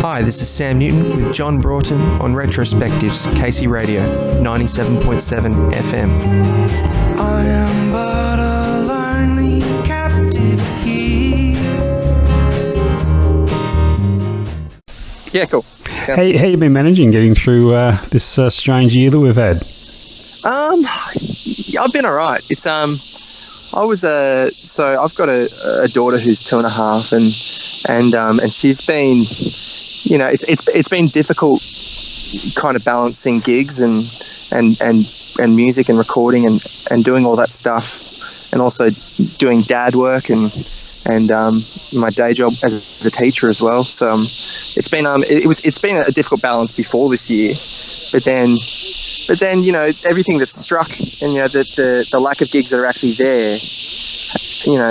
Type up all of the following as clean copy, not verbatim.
Hi, this is Sam Newton with John Broughton on Retrospectives, Casey Radio, 97.7 FM. I am but a lonely captive here. Yeah, cool. Yeah. Hey, how you been managing getting through this strange year that we've had? I've been alright. It's so I've got a daughter who's 2.5, and she's been, it's been difficult, kind of balancing gigs and music and recording and doing all that stuff, and also doing dad work and my day job as a teacher as well. So it's been a difficult balance before this year, but then everything that's struck, and the lack of gigs that are actually there,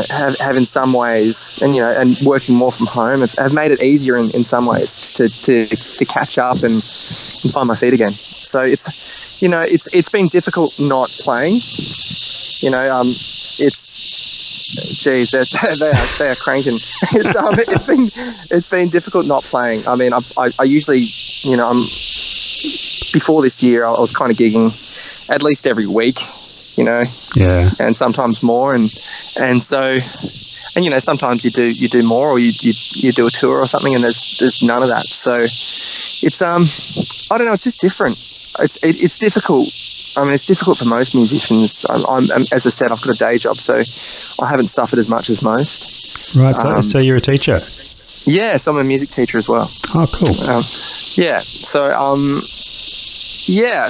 have in some ways, and working more from home have made it easier in some ways to catch up and find my feet again. So it's been difficult not playing. Geez, they are cranking. It's been difficult not playing. I mean, I usually, before this year, I was kind of gigging at least every week, yeah, and sometimes more, and so, and sometimes you do more, or you do a tour or something, and there's none of that. So it's I don't know, it's just different. It's difficult. I mean, it's difficult for most musicians. I'm as I said, I've got a day job, so I haven't suffered as much as most. Right. So you're a teacher? Yeah, so I'm a music teacher as well. Oh, cool. Yeah. So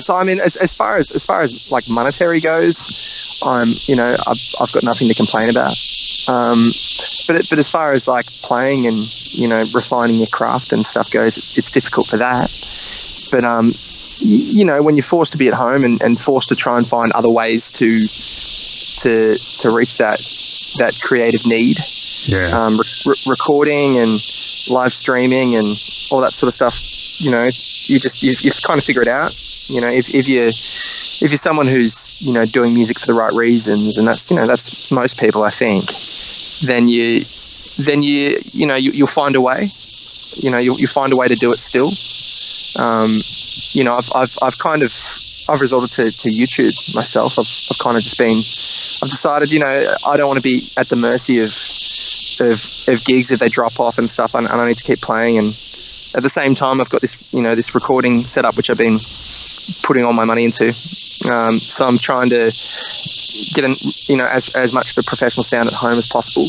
So I mean, as far as like monetary goes, I've got nothing to complain about. But as far as like playing and refining your craft and stuff goes, it's difficult for that. But when you're forced to be at home and forced to try and find other ways to reach that creative need, recording and live streaming and all that sort of stuff, you kind of figure it out. If you're someone who's doing music for the right reasons, and that's most people, I think, then you'll find a way. You'll find a way to do it still. I've resorted to YouTube myself. I've kind of just I've decided, I don't want to be at the mercy of gigs if they drop off and stuff, and I need to keep playing. And at the same time, I've got this, this recording setup, which I've been putting all my money into. So I'm trying to get as much of a professional sound at home as possible.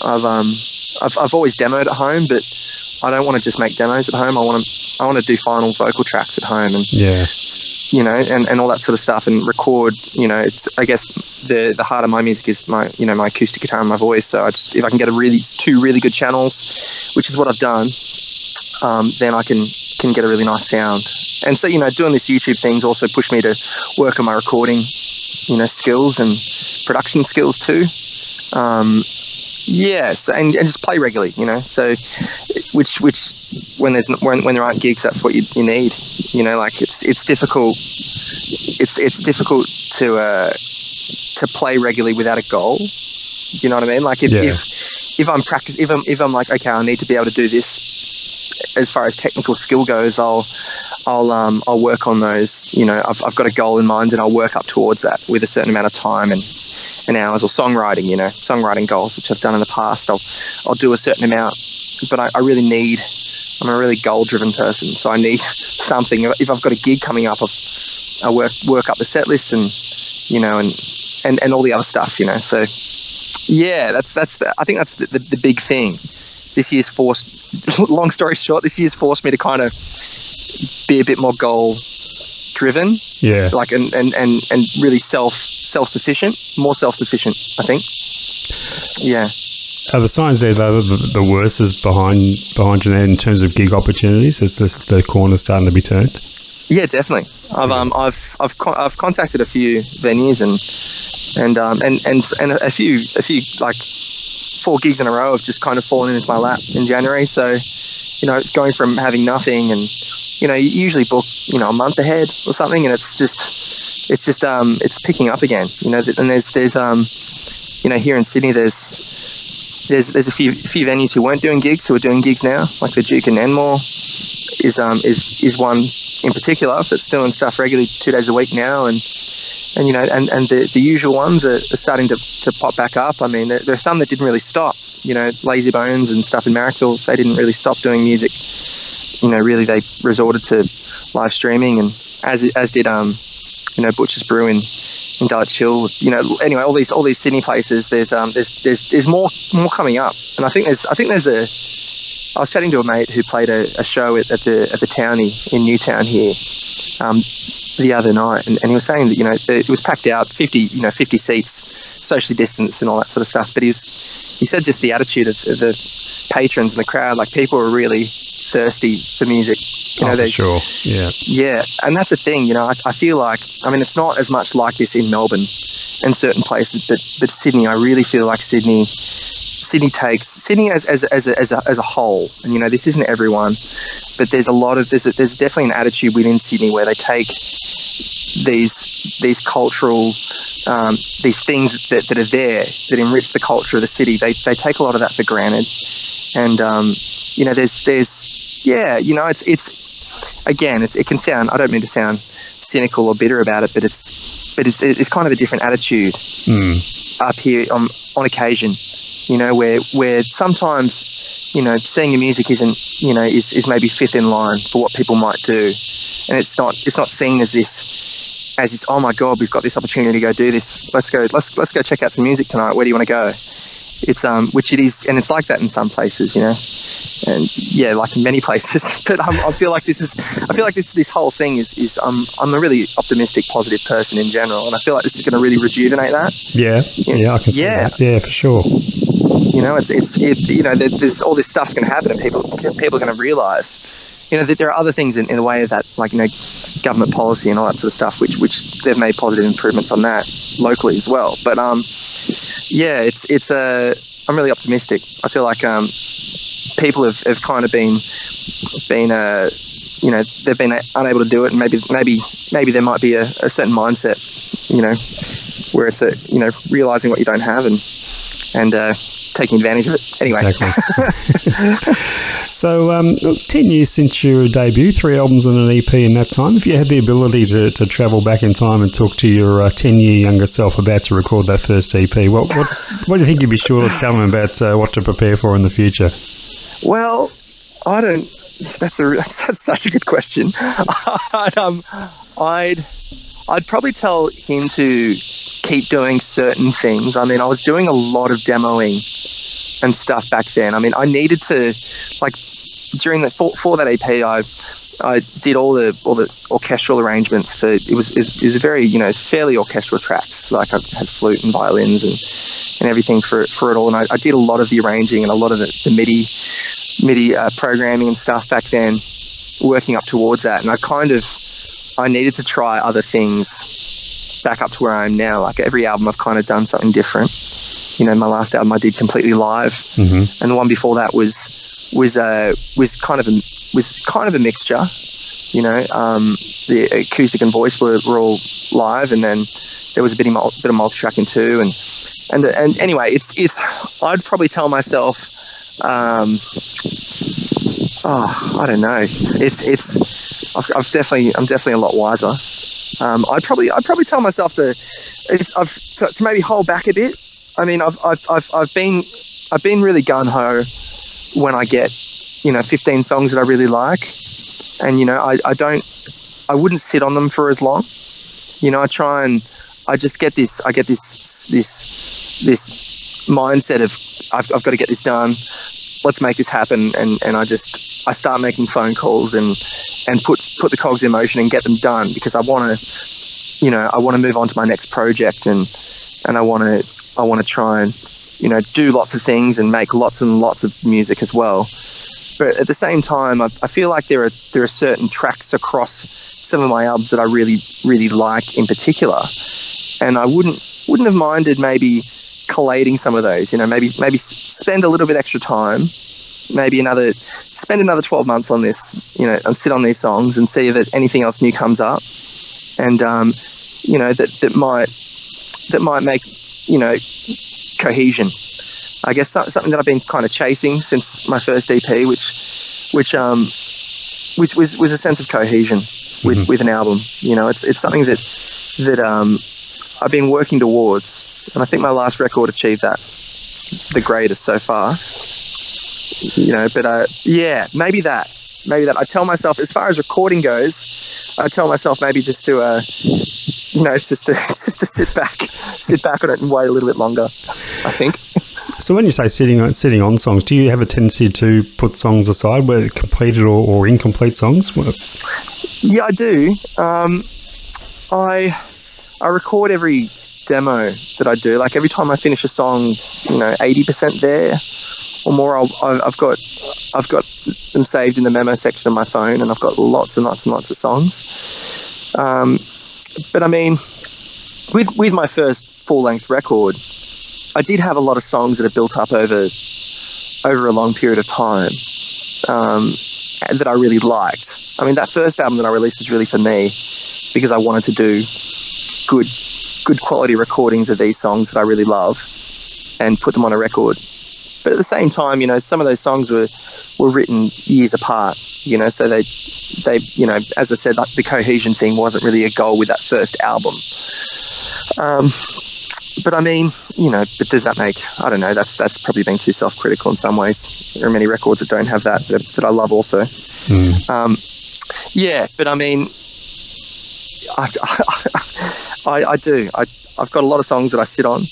I've always demoed at home, but I don't want to just make demos at home. I want to do final vocal tracks at home, and and all that sort of stuff, and record. It's, I guess, the heart of my music is my my acoustic guitar and my voice. So if I can get two really good channels, which is what I've done, then I can get a really nice sound. And so doing this YouTube thing's also pushed me to work on my recording, skills and production skills too. Yes, and just play regularly, So, which when there aren't gigs, that's what you need. Like it's difficult. It's difficult to play regularly without a goal. You know what I mean? Like if I'm if I'm like, okay, I need to be able to do this. As far as technical skill goes, I'll work on those. I've got a goal in mind, and I'll work up towards that with a certain amount of time and hours, or songwriting goals, which I've done in the past. I'll do a certain amount, but I'm a really goal-driven person, so I need something. If I've got a gig coming up, I work up the set list and all the other stuff. So yeah, I think that's the big thing. This year's forced. Long story short, this year's forced me to kind of be a bit more goal-driven. Yeah. Like and really self-sufficient, more self-sufficient, I think. Yeah. Are the signs there the worst is behind you there in terms of gig opportunities? Is this the corner starting to be turned? Yeah, definitely. I've contacted a few venues and a few like 4 gigs in a row have just kind of fallen into my lap in January. So, going from having nothing, and you usually book a month ahead or something, and it's picking up again. And there's here in Sydney there's a few venues who weren't doing gigs who are doing gigs now, like the Duke in Enmore, is one in particular that's doing stuff regularly 2 days a week now, and the usual ones are starting to pop back up. I mean, there are some that didn't really stop. Lazy Bones and stuff in Marrickville, they didn't really stop doing music. Really they resorted to live streaming, and as did Butcher's Brew in Dulwich Hill. Anyway, all these Sydney places. There's more coming up, and I think there's I was chatting to a mate who played a show at the Townie in Newtown here the other night, and he was saying that it was packed out, 50 seats, socially distanced and all that sort of stuff. But he said just the attitude of the patrons and the crowd, like people were really thirsty for music. For sure, yeah, and that's a thing. I feel like, it's not as much like this in Melbourne and certain places, but Sydney, I really feel like Sydney takes Sydney as a whole, and this isn't everyone, but there's definitely an attitude within Sydney where they take these cultural these things that are there that enrich the culture of the city. They take a lot of that for granted, and it can sound, I don't mean to sound cynical or bitter about it, but it's kind of a different attitude up here on occasion. Where sometimes, seeing your music isn't, is maybe fifth in line for what people might do. And it's not seen as this, oh my God, we've got this opportunity to go do this. Let's go check out some music tonight. Where do you want to go? It's, which it is, and it's like that in some places, and yeah, like in many places. But I feel like this whole thing is I'm a really optimistic, positive person in general, and I feel like this is going to really rejuvenate that. Yeah, I can see that. Yeah, for sure. There's all this stuff's going to happen, and people are going to realise, that there are other things in the way of that, like government policy and all that sort of stuff, which they've made positive improvements on that locally as well. But I'm really optimistic. I feel like people have kind of been they've been unable to do it, and maybe there might be a certain mindset, where it's realizing what you don't have and taking advantage of it. Anyway. Exactly. So, 10 years since your debut, 3 albums and an EP in that time. If you had the ability to travel back in time and talk to your 10-year younger self about to record that first EP, what do you think you'd be sure to tell them about what to prepare for in the future? Well, I don't. That's such a good question. I'd probably tell him to keep doing certain things. I was doing a lot of demoing and stuff back then. I needed to, like, during for that EP, I did all the orchestral arrangements for it. Was a very fairly orchestral tracks. Like, I had flute and violins and everything for it all, and I did a lot of the arranging and a lot of the MIDI programming and stuff back then, working up towards that. And I needed to try other things back up to where I am now. Like, every album I've kind of done something different. My last album I did completely live, and the one before that was kind of a mixture. The acoustic and voice were all live, and then there was a bit of multi-tracking too. And anyway, it's I'd probably tell myself, I don't know. I'm definitely a lot wiser. I'd probably tell myself to maybe hold back a bit. I've been really gun ho when I get 15 songs that I really like, and I wouldn't sit on them for as long. I get this mindset of I've got to get this done. Let's make this happen, and I start making phone calls and put the cogs in motion and get them done, because I want to move on to my next project, and I want to try and do lots of things and make lots and lots of music as well. But at the same time, I feel like there are certain tracks across some of my albums that I really, really like in particular, and I wouldn't have minded maybe collating some of those. Maybe spend a little bit extra time, spend another 12 months on this, and sit on these songs and see that anything else new comes up, and that might make cohesion. I guess something that I've been kind of chasing since my first EP, which was a sense of cohesion with an album. You know, it's something that I've been working towards, and I think my last record achieved that the greatest so far. You know, but yeah, maybe that. I tell myself, as far as recording goes, I tell myself maybe just to just to sit back on it and wait a little bit longer, I think. So when you say sitting on songs, do you have a tendency to put songs aside, whether completed or incomplete songs? Yeah, I do. I record every demo that I do. Like every time I finish a song, 80% there or more, I've got them saved in the memo section of my phone, and I've got lots and lots and lots of songs. But I mean, with my first full-length record, I did have a lot of songs that have built up over a long period of time that I really liked. I mean, that first album that I released was really for me because I wanted to do good quality recordings of these songs that I really love and put them on a record. But at the same time, some of those songs were written years apart, so they as I said, like, the cohesion thing wasn't really a goal with that first album. But I mean, but does that make, I don't know, that's probably being too self-critical in some ways. There are many records that don't have that I love also. Yeah, but I mean, I do. I've got a lot of songs that I sit on.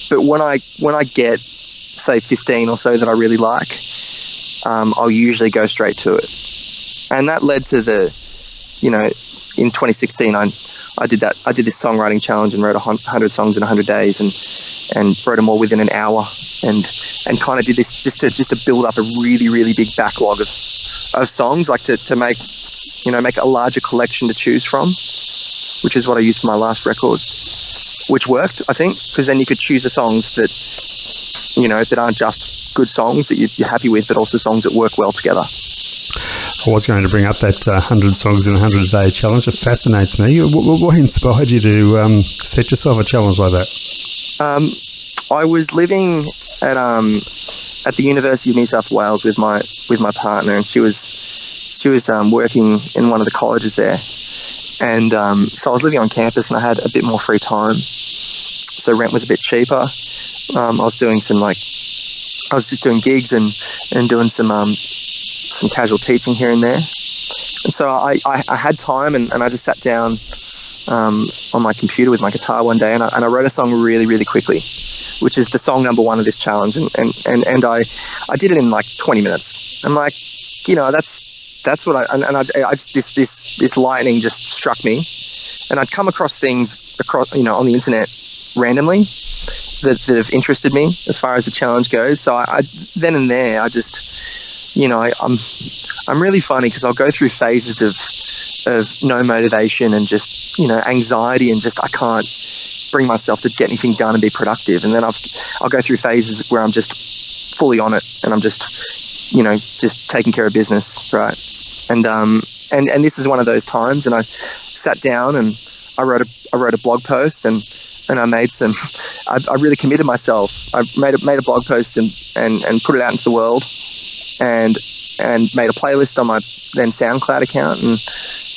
But when I get, say, 15 or so that I really like, I'll usually go straight to it. And that led to in 2016, I did this songwriting challenge and wrote 100 songs in 100 days and wrote them all within an hour and kind of did this just to build up a really, really big backlog of songs, like to make a larger collection to choose from, which is what I used for my last record. Which worked, I think, because then you could choose the songs that, that aren't just good songs that you're happy with, but also songs that work well together. I was going to bring up that 100 songs in a 100-day challenge. It fascinates me. What inspired you to set yourself a challenge like that? I was living at the University of New South Wales with my partner, and she was working in one of the colleges there. And so I was living on campus and I had a bit more free time. So rent was a bit cheaper. I was just doing gigs and doing some casual teaching here and there. And so I had time and I just sat down on my computer with my guitar one day and I wrote a song really, really quickly, which is the song number 1 of this challenge. And I did it in like 20 minutes. I'm like, that's what I just this lightning just struck me, and I'd come across things on the internet randomly that have interested me as far as the challenge goes. So I then and there I just I'm really funny because I'll go through phases of no motivation and just anxiety and just I can't bring myself to get anything done and be productive, and then I'll go through phases where I'm just fully on it and I'm just taking care of business, right? And this is one of those times, and I sat down and I wrote a blog post and I made some. I really committed myself. I made a blog post and put it out into the world, and made a playlist on my then SoundCloud account,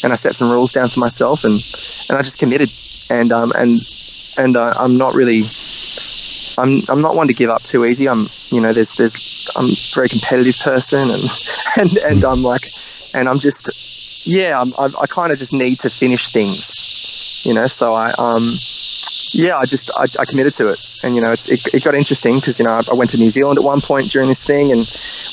and I set some rules down for myself, and I just committed, and I'm not really. I'm not one to give up too easy. I'm I'm a very competitive person, and I'm like, and I'm just, I kind of just need to finish things, so I committed to it. And, it got interesting because, I went to New Zealand at one point during this thing and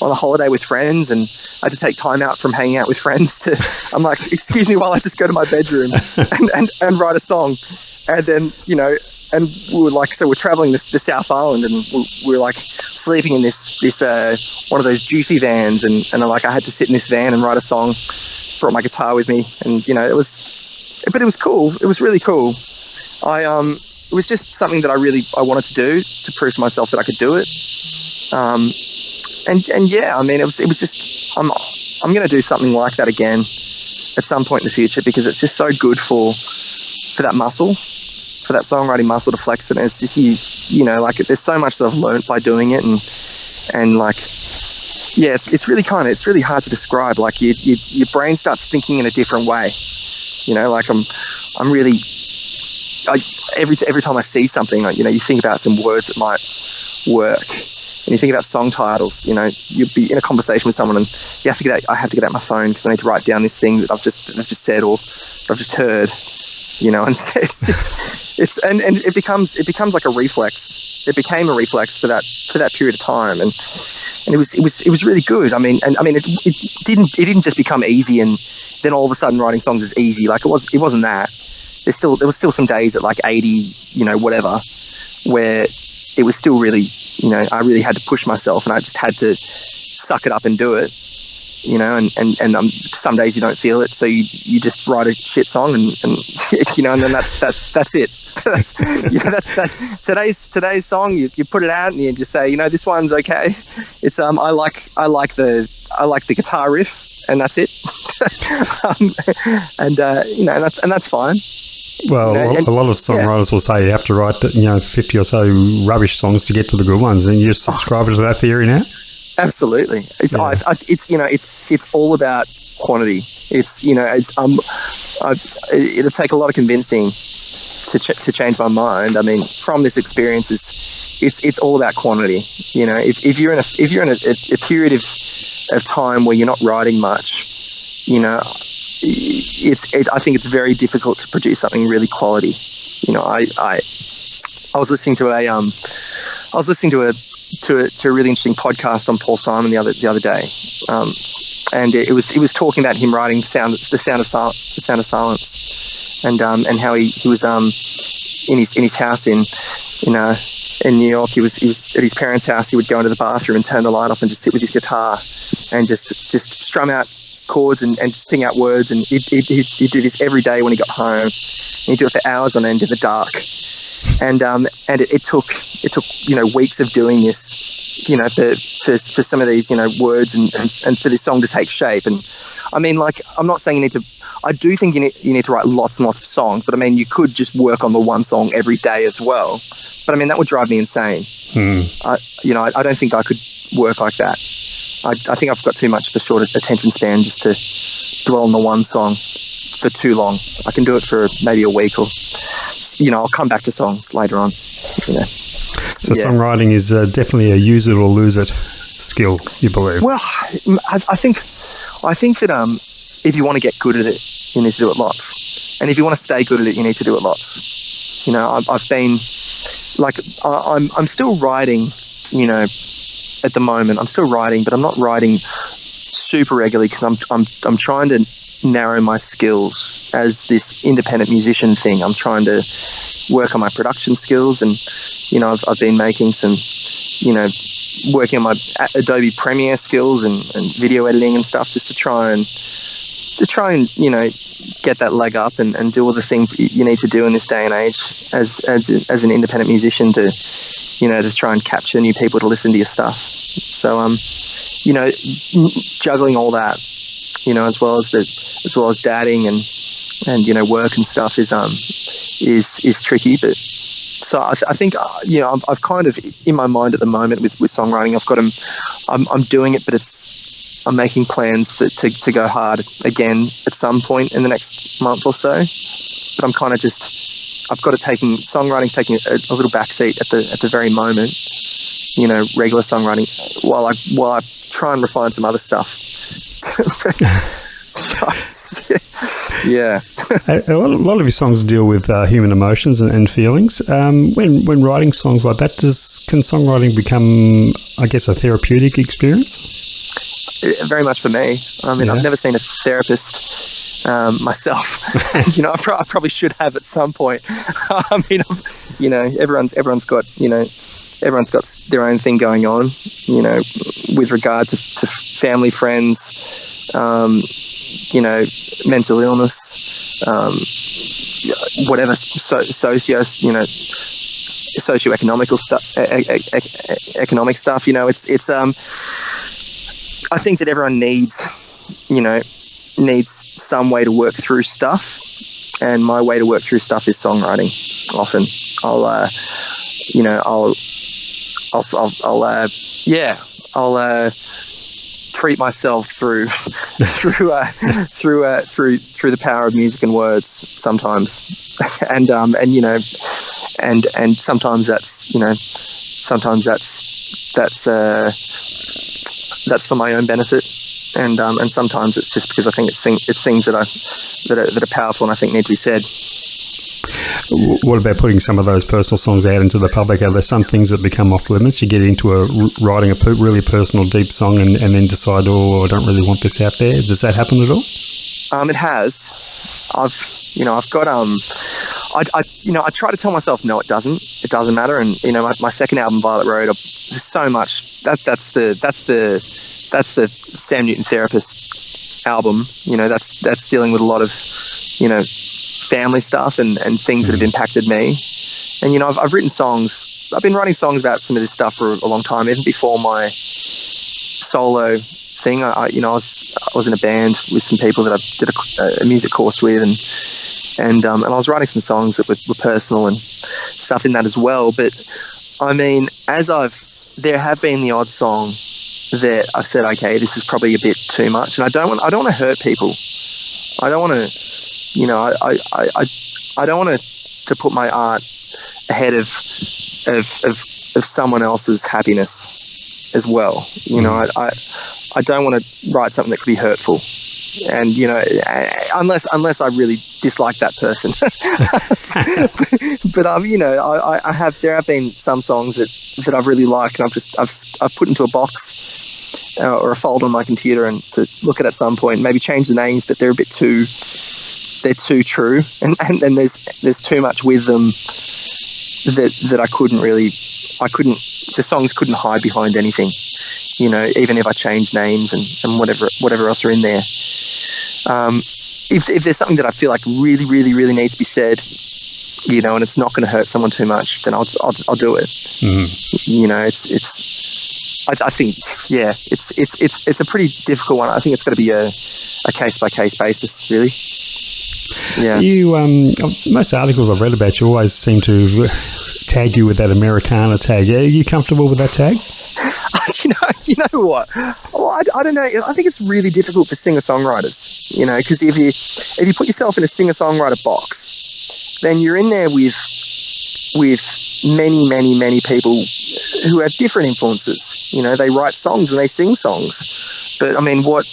on a holiday with friends, and I had to take time out from hanging out with friends I'm like, excuse me while I just go to my bedroom and write a song. And then, and we were like, so we're traveling the South Island, and we were like sleeping in this one of those juicy vans, and I had to sit in this van and write a song. Brought my guitar with me, and it was cool. It was really cool. It was just something that I wanted to do to prove to myself that I could do it. It was just I'm going to do something like that again at some point in the future because it's just so good for that muscle. For that songwriting muscle to flex it, and it's just there's so much that I've learned by doing it, and yeah, it's really hard to describe. Like your brain starts thinking in a different way. You know, like I'm really, every time I see something, like, you know, you think about some words that might work, and you think about song titles. You know, you'd be in a conversation with someone, and I have to get out my phone because I need to write down this thing that I've just said or I've just heard. You know, and it becomes like a reflex. It became a reflex for that period of time, and it was really good. I mean, it didn't just become easy, and then all of a sudden writing songs is easy. Like it wasn't that. There was still some days at like 80, you know, whatever, where it was still really, you know, I really had to push myself, and I just had to suck it up and do it. You know, and some days you don't feel it, so you just write a shit song, and you know, and then that's it. That's, you know, that's today's song. You put it out and you just say, you know, this one's okay. It's I like the guitar riff, and that's it. You know, and that's fine. Well, you know, a lot of songwriters will say you have to write, you know, 50 or so rubbish songs to get to the good ones, and you just subscribe to that theory now. Absolutely, it's you know, it's all about quantity. It's, you know, it'll take a lot of convincing to change my mind. I mean, from this experience, it's all about quantity. You know, if you're in a period of time where you're not writing much, you know, I think it's very difficult to produce something really quality. You know, I was listening to a really interesting podcast on Paul Simon the other day, and it was talking about him writing the sound of silence, and how he was in his house in New York. He was at his parents' house. He would go into the bathroom and turn the light off and just sit with his guitar and just strum out chords and sing out words, and he'd do this every day when he got home. And he'd do it for hours on end in the dark. And it took you know, weeks of doing this, you know, for some of these, you know, words and for this song to take shape. And I mean, like, I'm not saying I do think you need to write lots and lots of songs, but I mean, you could just work on the one song every day as well. But I mean, that would drive me insane. You know, I don't think I could work like that. I think I've got too much of a short attention span just to dwell on the one song for too long. I can do it for maybe a week, or, you know, I'll come back to songs later on. You know. So songwriting is definitely a use it or lose it skill, you believe? Well, I think that if you want to get good at it, you need to do it lots, and if you want to stay good at it, you need to do it lots. You know, I've been like, I'm still writing. You know, at the moment, I'm still writing, but I'm not writing super regularly because I'm trying to narrow my skills as this independent musician thing. I'm trying to work on my production skills, and, you know, I've been making some, you know, working on my Adobe Premiere skills and video editing and stuff, just to try and you know, get that leg up and do all the things you need to do in this day and age as an independent musician to, you know, to try and capture new people to listen to your stuff. So you know, juggling all that, you know, as well as dadding and you know, work and stuff is tricky. But so I think, you know, I've kind of, in my mind at the moment with songwriting, I've got I'm doing it, but I'm making plans to go hard again at some point in the next month or so. But I'm kind of I've got it taking a little backseat at the very moment. You know, regular songwriting while I try and refine some other stuff. Yeah. A lot of your songs deal with human emotions and feelings. When writing songs like that, can songwriting become, I guess, a therapeutic experience? Very much for me. I mean, I've never seen a therapist myself. You know, I probably should have at some point. I mean, you know, everyone's got their own thing going on, you know, with regard to family, friends, you know, mental illness, whatever, socioeconomic stuff, economic stuff. You know, it's. I think that everyone needs some way to work through stuff, and my way to work through stuff is songwriting. Often, I'll treat myself through through the power of music and words sometimes, and sometimes that's for my own benefit, and sometimes it's just because I think it's things that are powerful and I think need to be said. What about putting some of those personal songs out into the public? Are there some things that become off limits? You get into writing a really personal, deep song and then decide, I don't really want this out there. Does that happen at all? It has. I've got I try to tell myself no, it doesn't matter. And my second album, Violet Road, there's so much that's the Sam Newton Therapist album. That's dealing with a lot of family stuff and things that have impacted me. And I've written songs. I've been writing songs about some of this stuff for a long time, even before my solo thing. I was in a band with some people that I did a music course with, and I was writing some songs that were personal and stuff in that as well. But I mean, there have been the odd song that I said, okay, this is probably a bit too much, and I don't want to hurt people. I don't want to, I don't want to put my art ahead of someone else's happiness as well. I don't want to write something that could be hurtful, and unless I really dislike that person. But there have been some songs that I've really liked, and I've put into a box or a folder on my computer and to look at some point, maybe change the names, but they're too true, and there's too much with them that the songs couldn't hide behind anything, even if I change names and whatever else are in there. If there's something that I feel like really, really, really needs to be said, and it's not going to hurt someone too much, then I'll do it. Mm-hmm. I think, yeah, it's a pretty difficult one. I think it's got to be a case by case basis, really. Yeah. You most articles I've read about you always seem to tag you with that Americana tag. Are you comfortable with that tag? You know what? Well, I don't know. I think it's really difficult for singer-songwriters, because if you put yourself in a singer-songwriter box, then you're in there with many, many, many people who have different influences. They write songs and they sing songs, but I mean, what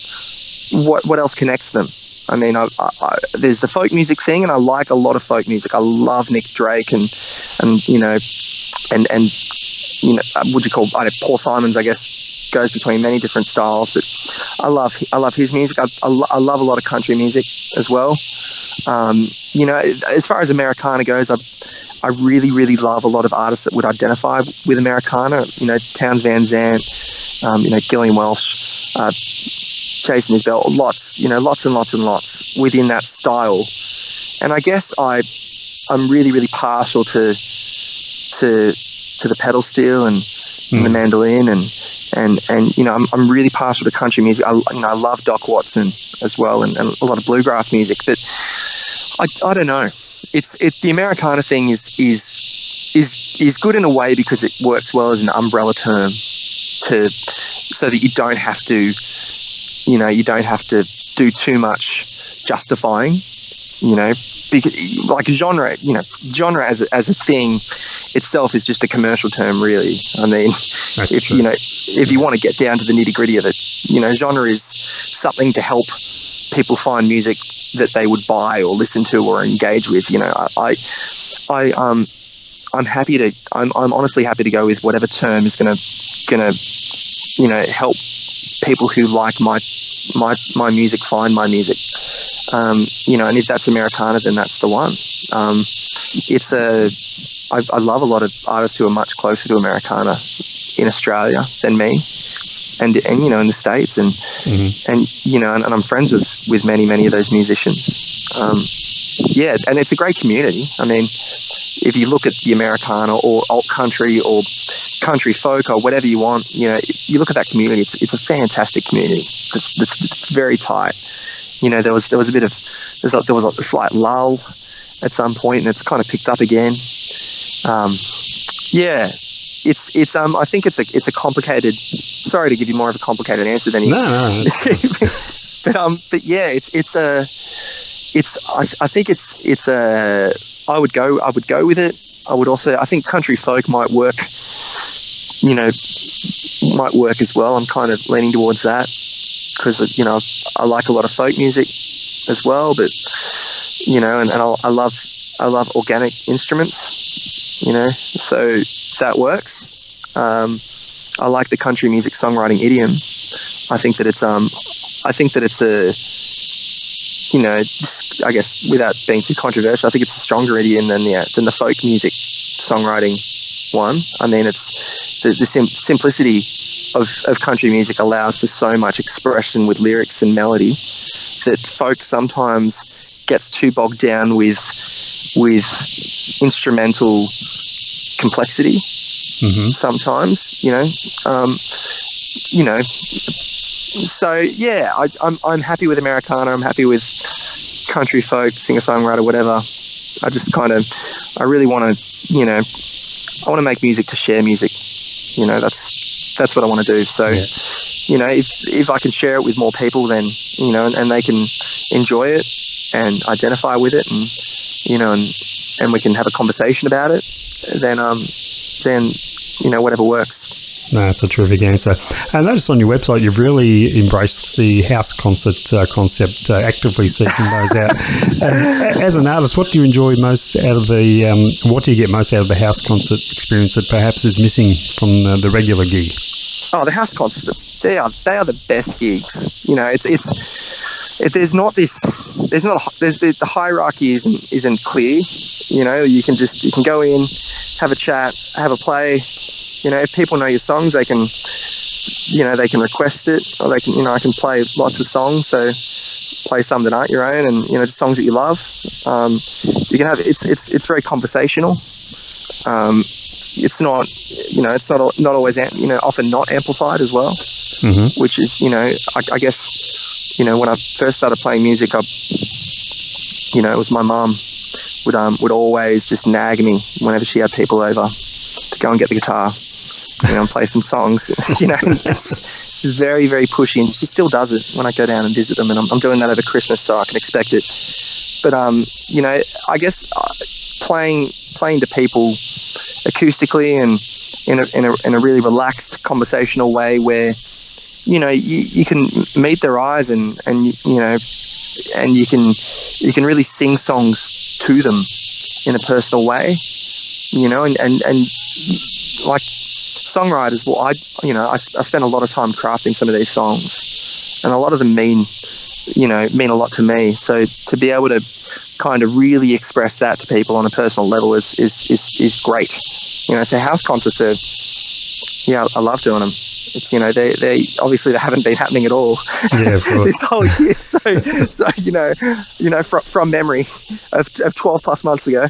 else connects them? I mean, there's the folk music thing, and I like a lot of folk music. I love Nick Drake and what you call, Paul Simons, I guess, goes between many different styles, but I love his music. I love a lot of country music as well. As far as Americana goes, I really, really love a lot of artists that would identify with Americana. Townes Van Zandt, Gillian Welsh, Jason Isbell, lots and lots within that style. And I guess I'm really, really partial to the pedal steel and the mandolin and I'm really partial to country music. I love Doc Watson as well and a lot of bluegrass music. But I don't know. The Americana thing is good in a way because it works well as an umbrella term so that you don't have to do too much justifying, because like genre as a thing itself is just a commercial term, really. I mean, if you want to get down to the nitty gritty of it, genre is something to help people find music that they would buy or listen to or engage with. I'm honestly happy to go with whatever term is gonna help people who like my music find my music. And if that's Americana, then that's the one. I love a lot of artists who are much closer to Americana in Australia than me, and in the States, and I'm friends with many of those musicians. And it's a great community. I mean, if you look at the Americana or alt country or country folk or whatever you want, you look at that community. It's a fantastic community. It's very tight. There was a slight lull at some point, and it's kind of picked up again. I think it's a complicated. Sorry to give you more of a complicated answer than you. No. but yeah, I think it's a. I would go with it. I would also. I think country folk might work. Might work as well. I'm kind of leaning towards that because I like a lot of folk music as well. But and I love organic instruments. So that works. I like the country music songwriting idiom. I think that it's a, I guess without being too controversial, I think it's a stronger idiom than the folk music songwriting one. I mean, it's the simplicity of country music allows for so much expression with lyrics and melody that folk sometimes gets too bogged down with instrumental complexity. Mm-hmm. Sometimes, so yeah, I'm happy with Americana. I'm happy with country folk, singer-songwriter, whatever. I really want to, I want to make music to share music. That's what I want to do. So, yeah. If I can share it with more people, then, and they can enjoy it and identify with it, and we can have a conversation about it, then whatever works. No, that's a terrific answer. I noticed on your website you've really embraced the house concert concept, actively seeking those out. As an artist, what do you enjoy most out of what do you get most out of the house concert experience that perhaps is missing from the regular gig? Oh, the house concerts, they are the best gigs. The hierarchy isn't clear. You can go in, have a chat, have a play. If people know your songs, they can request it, or they can, I can play lots of songs. So play some that aren't your own, and just songs that you love. You can have it's very conversational. It's not not always often not amplified as well, mm-hmm. which is I guess when I first started playing music, it was my mum would always just nag me whenever she had people over to go and get the guitar, and play some songs. She's very, very pushy, and she still does it when I go down and visit them. And I'm doing that over Christmas, so I can expect it. But I guess playing to people acoustically and in a really relaxed conversational way, where you can meet their eyes and you can really sing songs to them in a personal way, and like songwriters. Well, I spend a lot of time crafting some of these songs, and a lot of them mean a lot to me. So to be able to kind of really express that to people on a personal level is great. So house concerts I love doing them. It's they obviously they haven't been happening at all this whole year. So from memory of 12 plus months ago.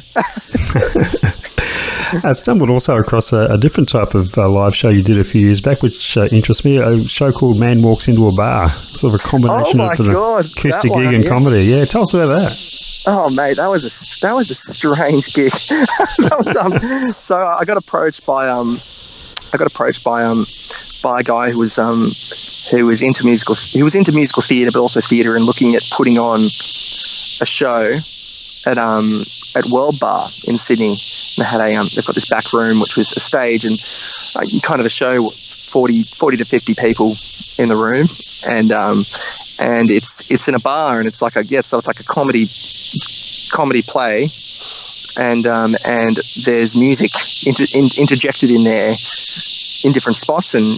I stumbled also across a different type of live show you did a few years back, which interests me. A show called Man Walks Into a Bar, sort of a combination of an acoustic gig and comedy. Yeah, tell us about that. Oh mate, that was a strange gig. So I got approached by a guy who was into musical theatre, but also theatre, and looking at putting on a show at World Bar in Sydney. They had they've got this back room which was a stage, and kind of a show, 40 to 50 people in the room, and it's in a bar, and it's like a comedy play, and there's music interjected in there in different spots, and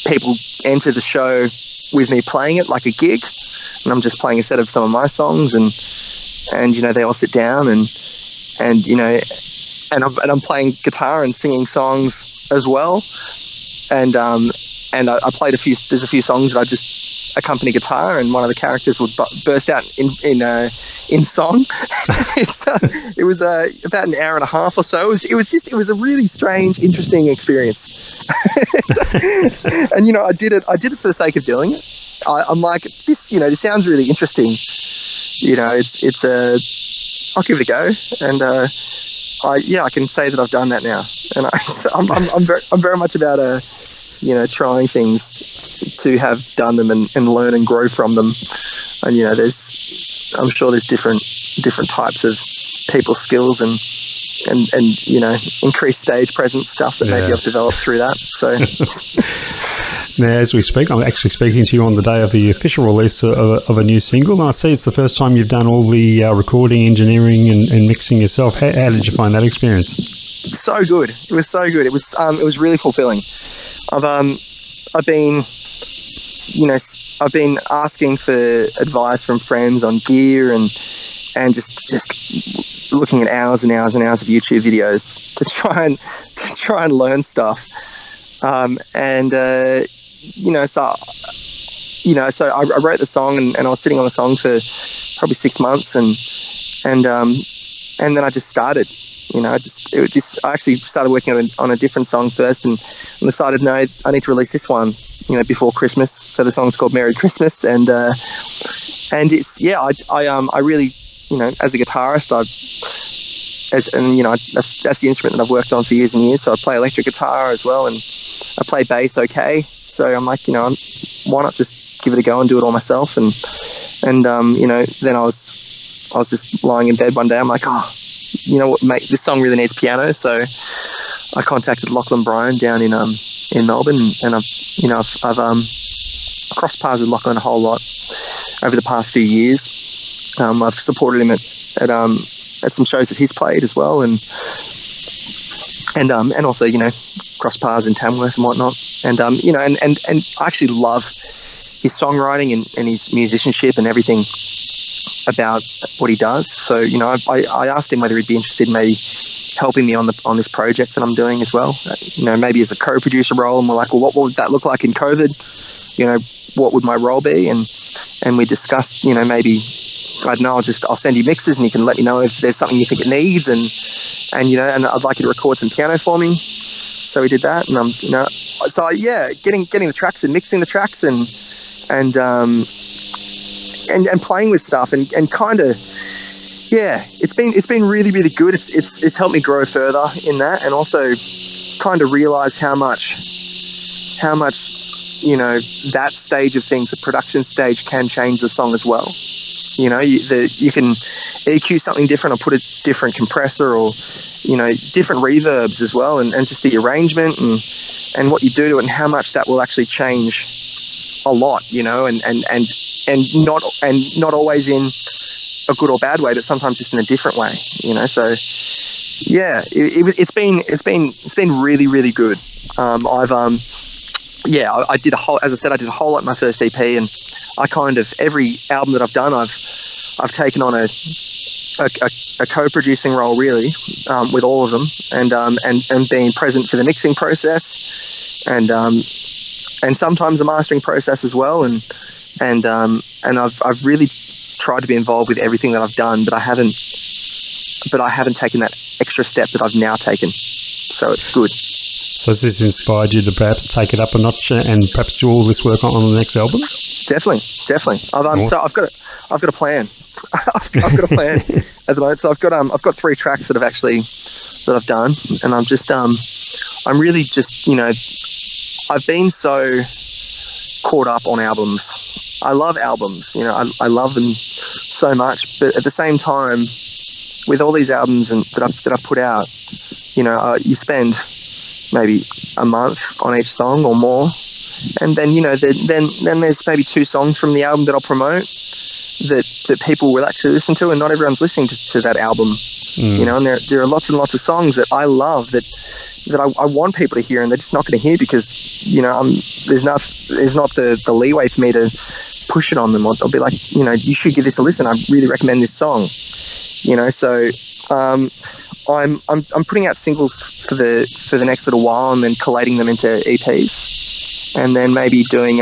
people enter the show with me playing it like a gig, and I'm just playing a set of some of my songs, and they all sit down and I'm playing guitar and singing songs as well, and I played there's a few songs that I just accompany guitar, and one of the characters would burst out in song. It was about an hour and a half or so. It was a really strange, interesting experience. And I did it for the sake of doing it. I'm like, this sounds really interesting. I'll give it a go, and I can say that I've done that now, and I'm very much about trying things to have done them and learn and grow from them. And I'm sure there's different types of people's skills and increased stage presence stuff that maybe I've developed through that. So now, as we speak, I'm actually speaking to you on the day of the official release of a new single, and I see it's the first time you've done all the recording, engineering, and mixing yourself. How did you find that experience? So good. It was so good. It was really fulfilling. I've been asking for advice from friends on gear and just looking at hours and hours and hours of YouTube videos to try and learn stuff. So I wrote the song and I was sitting on the song for probably 6 months and then I just started. I actually started working on a different song first and decided, no, I need to release this one, before Christmas. So the song's called Merry Christmas, and it's I really, as a guitarist, that's the instrument that I've worked on for years and years. So I play electric guitar as well, and I play bass okay. So I'm like, why not just give it a go and do it all myself? And then I was just lying in bed one day. I'm like, you know what, mate, this song really needs piano. So I contacted Lachlan Bryan down in Melbourne, and I've crossed paths with Lachlan a whole lot over the past few years. I've supported him at some shows that he's played as well, and also crossed paths in Tamworth and whatnot. And I actually love his songwriting and his musicianship and everything about what he does. So I asked him whether he'd be interested in maybe helping me on this project that I'm doing as well. Maybe as a co-producer role, and we're like, well, what would that look like in COVID? What would my role be? And we discussed, maybe, I don't know, I'll send you mixes and you can let me know if there's something you think it needs, and I'd like you to record some piano for me. So we did that, and getting the tracks and mixing the tracks and playing with stuff and kind of, it's been really, really good. It's helped me grow further in that, and also kind of realize how much that stage of things, the production stage, can change the song as well. You can EQ something different or put a different compressor or different reverbs as well, and just the arrangement and what you do to it, and how much that will actually change a lot, and not always in a good or bad way, but sometimes just in a different way, So it's been really, really good. I did a whole lot in my first EP, and I kind of, every album that I've done, I've taken on a co-producing role really, with all of them, and being present for the mixing process, and sometimes the mastering process as well, and I've really tried to be involved with everything that I've done, but I haven't taken that extra step that I've now taken. So it's good. So has this inspired you to perhaps take it up a notch and perhaps do all this work on the next album? Definitely. Awesome. So I've got a plan. I've got a plan at the moment. So I've got 3 tracks that I've done, and I'm really just, I've been so caught up on albums. I love albums, I love them so much, but at the same time, with all these albums that I've put out, you spend maybe a month on each song or more, and then then there's maybe 2 songs from the album that I'll promote that people will actually listen to, and not everyone's listening to that album. And there are lots and lots of songs that I love that I want people to hear, and they're just not going to hear because there's not the leeway for me to push it on them. I'll be like, you should give this a listen. I really recommend this song. So I'm putting out singles for the next little while, and then collating them into EPs, and then maybe doing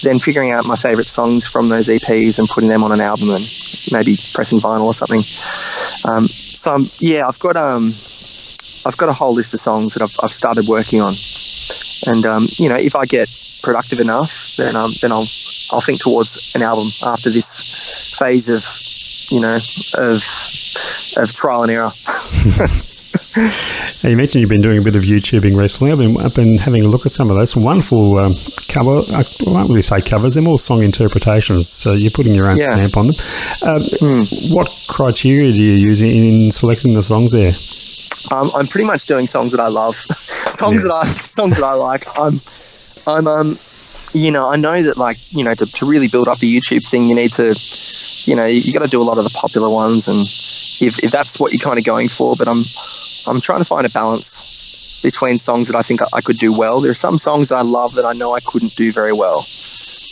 then figuring out my favorite songs from those EPs and putting them on an album, and maybe pressing vinyl or something. I've got a whole list of songs that I've started working on, and if I get productive enough, then I'll think towards an album after this phase of of trial and error. Now, you mentioned you've been doing a bit of YouTubing recently. I've been having a look at some of those wonderful cover. I won't really say covers; they're more song interpretations. So you're putting your own stamp on them. What criteria do you use in selecting the songs there? I'm pretty much doing songs that I love, songs that I like. I know that, like, to really build up the YouTube thing, you need to, you got to do a lot of the popular ones, and if that's what you're kind of going for. But I'm trying to find a balance between songs that I think I could do well. There are some songs that I love that I know I couldn't do very well.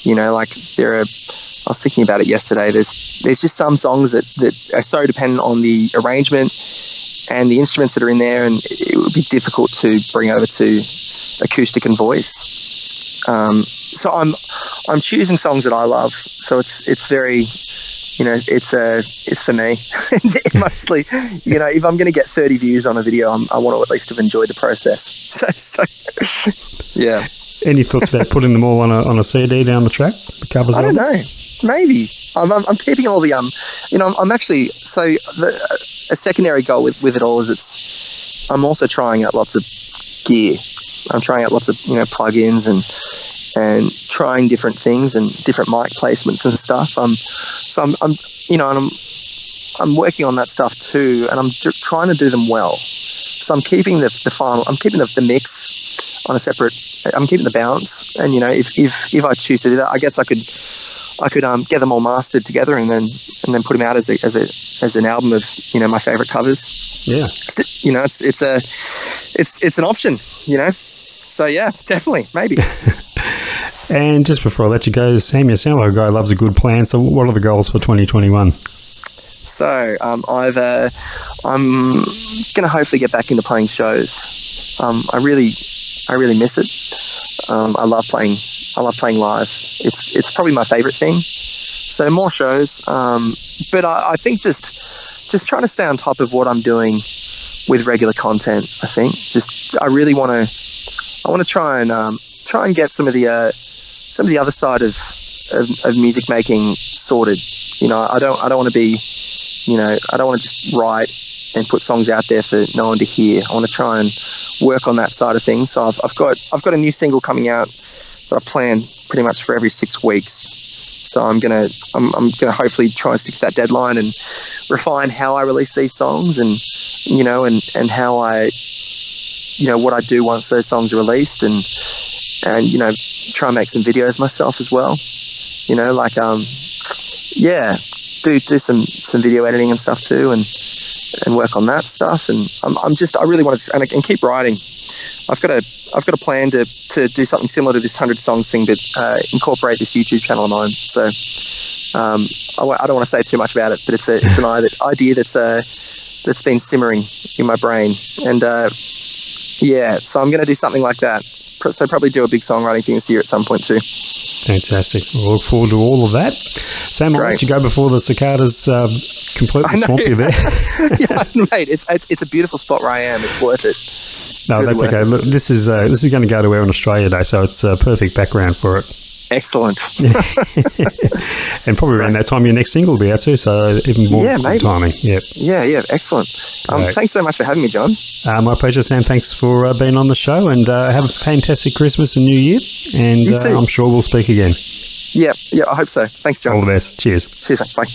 Like I was thinking about it yesterday. There's just some songs that are so dependent on the arrangement and the instruments that are in there, and it would be difficult to bring over to acoustic and voice. So I'm choosing songs that I love. So it's very, it's for me. Mostly, if I'm going to get 30 views on a video, I want to at least have enjoyed the process. So yeah. Any thoughts about putting them all on a CD down the track? The covers. I don't know. Maybe. I'm keeping all the I'm actually, a secondary goal with it all is I'm also trying out lots of gear. I'm trying out lots of plugins and trying different things and different mic placements and stuff. I'm working on that stuff too, and I'm trying to do them well. So I'm keeping the final. I'm keeping the mix on a separate. I'm keeping the balance, and if I choose to do that, I guess I could get them all mastered together and then put them out as an album of my favorite covers. Yeah, it's an option. So yeah, definitely, maybe. And just before I let you go, Sam, you sound like a guy who loves a good plan. So what are the goals for 2021? So I'm going to hopefully get back into playing shows. I really miss it. I love playing live. It's probably my favorite thing. So more shows. But I think just trying to stay on top of what I'm doing with regular content. I think I really want to try and get some of the other side of music making sorted. I don't want to be, I don't want to just write and put songs out there for no one to hear. I want to try and work on that side of things. So I've got a new single coming out that I plan pretty much for every 6 weeks. So I'm gonna hopefully try and stick to that deadline and refine how I release these songs and how I what I do once those songs are released and try and make some videos myself as well. Do some video editing and stuff too and work on that stuff. And I really want to and keep writing. I've got a plan to do something similar to this 100 songs thing, but incorporate this YouTube channel of mine. So I don't want to say too much about it, but it's an idea that's been simmering in my brain. And so I'm going to do something like that. So probably do a big songwriting thing this year at some point too. Fantastic. We'll look forward to all of that. Sam, I'll let you go before the cicadas completely swamp you there. Yeah, mate, it's a beautiful spot where I am. It's worth it. No, that's okay. Look, this is going to go to air on Australia Day, so it's a perfect background for it. Excellent. And probably around that time your next single will be out too, so even more timing. Yep. Yeah, excellent. Thanks so much for having me, John. My pleasure, Sam. Thanks for being on the show, and have a fantastic Christmas and New Year, and I'm sure we'll speak again. Yeah, I hope so. Thanks, John. All the best. Cheers. Cheers, mate. Bye.